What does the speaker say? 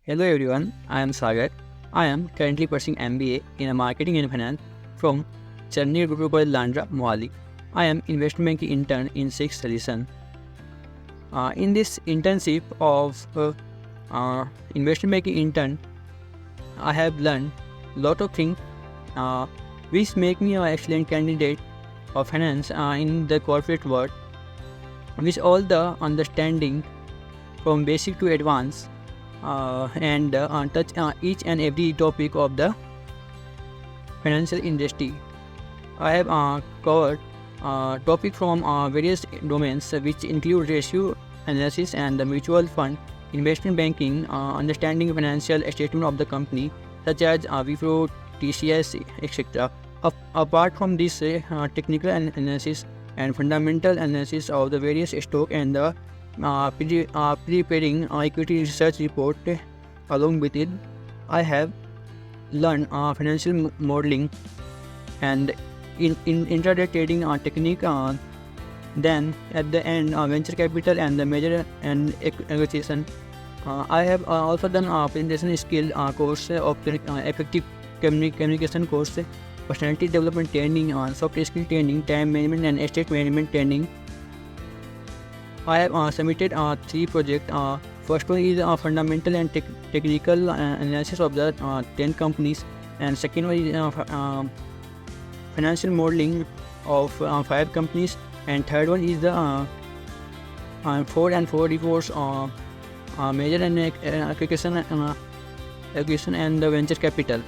Hello everyone, I am Sagar. I am currently pursuing MBA in Marketing and Finance from Charni Global Landra, Mohali. I am investment banking intern in inSAKE solution. In this internship of investment banking intern, I have learned lot of things which make me an excellent candidate of finance in the corporate world, with all the understanding from basic to advanced and touch each and every topic of the financial industry. I have covered topic from various domains which include ratio analysis and the mutual fund, investment banking, understanding financial statement of the company such as Wipro, TCS, etc. Apart from this, technical analysis and fundamental analysis of the various stock and the preparing equity research report. Along with it, I have learned financial modeling and in intraday trading technique. Then at the end, venture capital and the measure and acquisition. I have also done presentation skill course of effective communication course, personality development training, soft skill training, time management and estate management training. I have submitted 3 projects. First one is fundamental and technical analysis of the 10 companies, and second one is financial modeling of 5 companies, and third one is the 4 reports measure and acquisition and the venture capital.